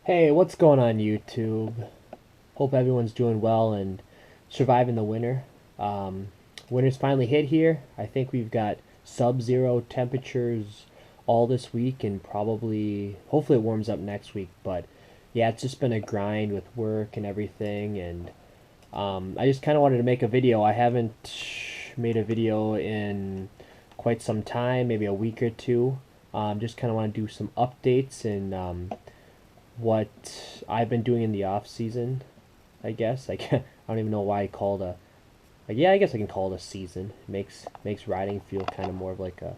Hey, what's going on YouTube? Hope everyone's doing well and surviving the winter. Um, Winter's finally hit here. I think we've got sub-zero temperatures all this week and probably, hopefully it warms up next week. But yeah, it's just been a grind with work and everything. And I just kind of wanted to make a video. I haven't made a video in quite some time, maybe a week or two. Just kind of want to do some updates and what I've been doing in the off season. I guess I don't even know why I called yeah, I guess I can call it a season. It makes riding feel kind of more of like a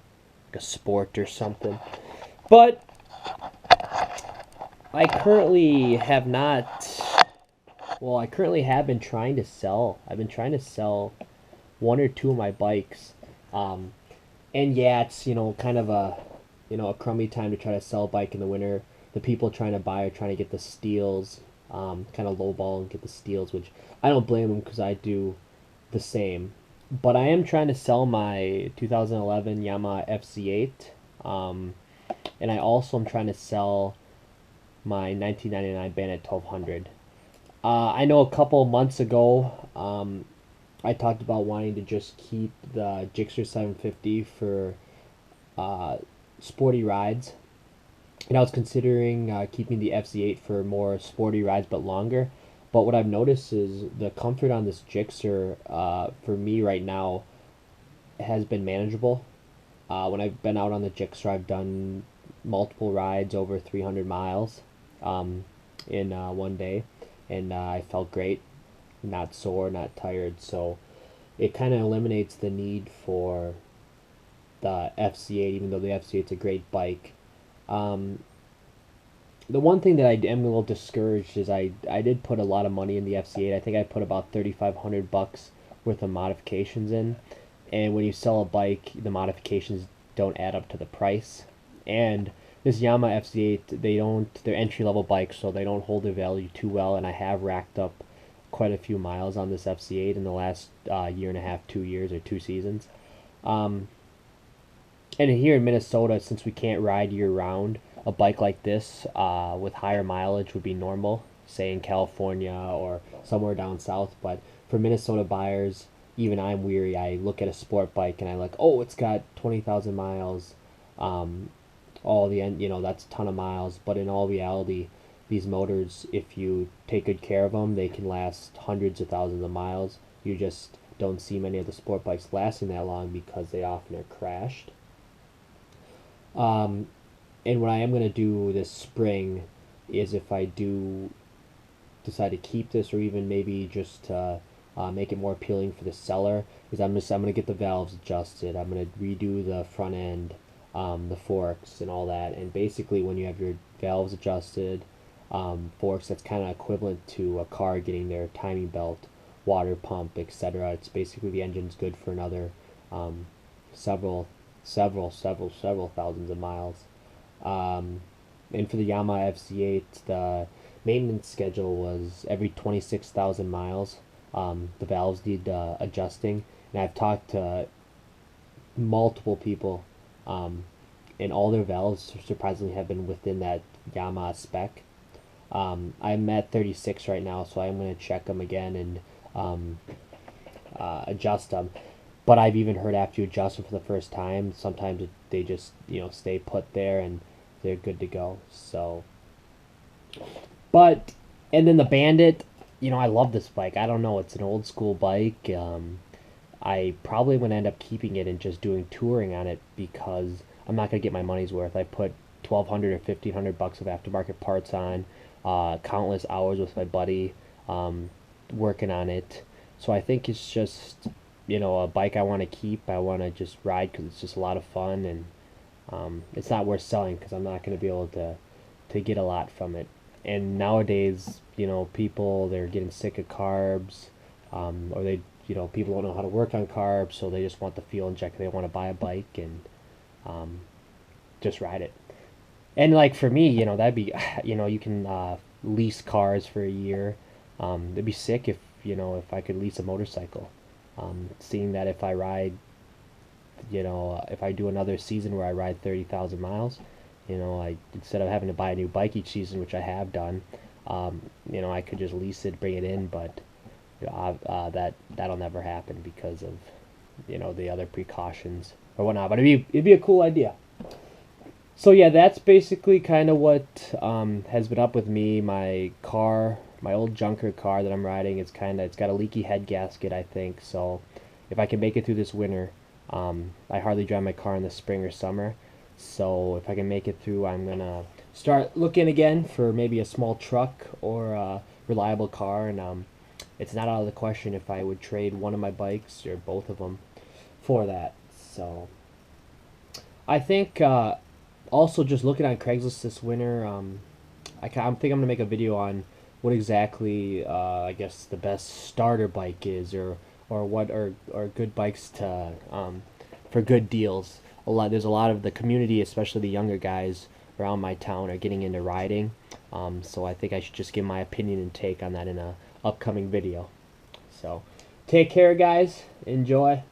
sport or something. But I currently have not. Well, I currently have been trying to sell. I've been trying to sell one or two of my bikes. Um, and yeah, it's kind of a crummy time to try to sell a bike in the winter. The people trying to buy are trying to get the steals, kind of lowball and get the steals, which I don't blame them because I do the same. But I am trying to sell my 2011 Yamaha FZ8, and I also am trying to sell my 1999 Bandit 1200. I know a couple months ago, I talked about wanting to just keep the Gixxer 750 for uh, sporty rides, and I was considering keeping the FZ8 for more sporty rides but longer. But what I've noticed is the comfort on this Gixxer, for me right now, has been manageable. When I've been out on the Gixxer, I've done multiple rides over 300 miles in one day, and I felt great, not sore, not tired. So it kind of eliminates the need for the FZ8, even though the FZ8 is a great bike. Um, the one thing that I am a little discouraged is I did put a lot of money in the FZ8. I think I put about $3,500 worth of modifications in, and when you sell a bike, the modifications don't add up to the price. And this Yamaha FZ8, they're entry level bikes, so they don't hold their value too well. And I have racked up quite a few miles on this FZ8 in the last year and a half, 2 years or 2 seasons. Um, and here in Minnesota, since we can't ride year round, a bike like this with higher mileage would be normal, say in California or somewhere down south. But for Minnesota buyers, even I'm weary. I look at a sport bike and I like, oh, it's got 20,000 miles. Um, all the end, that's a ton of miles. But in all reality, these motors, if you take good care of them, they can last hundreds of thousands of miles. You just don't see many of the sport bikes lasting that long because they often are crashed. Um, and what I am going to do this spring is, if I do decide to keep this, or even maybe just make it more appealing for the seller, is I'm going to get the valves adjusted. I'm going to redo the front end, the forks and all that. And basically, when you have your valves adjusted, forks, that's kind of equivalent to a car getting their timing belt, water pump, etc. It's basically the engine's good for another um, several, several thousands of miles. Um, and for the Yamaha FZ8, the maintenance schedule was every 26,000 miles. The valves need adjusting, and I've talked to multiple people, um, and all their valves surprisingly have been within that Yamaha spec. I'm at 36 right now, so I'm going to check them again and um, adjust them. But I've even heard after you adjust them for the first time, sometimes they just stay put there and they're good to go. So, but and then the Bandit, I love this bike. I don't know, it's an old school bike. I probably would end up keeping it and just doing touring on it because I'm not gonna get my money's worth. I put 1,200 or 1,500 bucks of aftermarket parts on, countless hours with my buddy, working on it. So I think it's just a bike I want to keep. I want to just ride because it's just a lot of fun, and it's not worth selling because I'm not going to be able to get a lot from it. And nowadays, people, they're getting sick of carbs, or people don't know how to work on carbs, so they just want the fuel injector. They want to buy a bike and um, just ride it. And like for me, that'd be, you can lease cars for a year. It'd be sick if I could lease a motorcycle. Seeing that if I do another season where I ride 30,000 miles, You know, instead of having to buy a new bike each season, which I have done, you know, I could just lease it, bring it in, but you know, that'll never happen because of, you know, the other precautions or whatnot. But it'd be a cool idea. So yeah, that's basically kind of what has been up with me. My car, my old junker car that I'm riding, it's got a leaky head gasket, I think. So if I can make it through this winter, I hardly drive my car in the spring or summer. So if I can make it through, I'm gonna start looking again for maybe a small truck or a reliable car. And it's not out of the question if I would trade one of my bikes or both of them for that. So I think also just looking on Craigslist this winter, I think I'm gonna make a video on what exactly I guess the best starter bike is, or what are good bikes to for good deals. There's a lot of the community, especially the younger guys around my town, are getting into riding. So I think I should just give my opinion and take on that in a upcoming video. So take care, guys. Enjoy.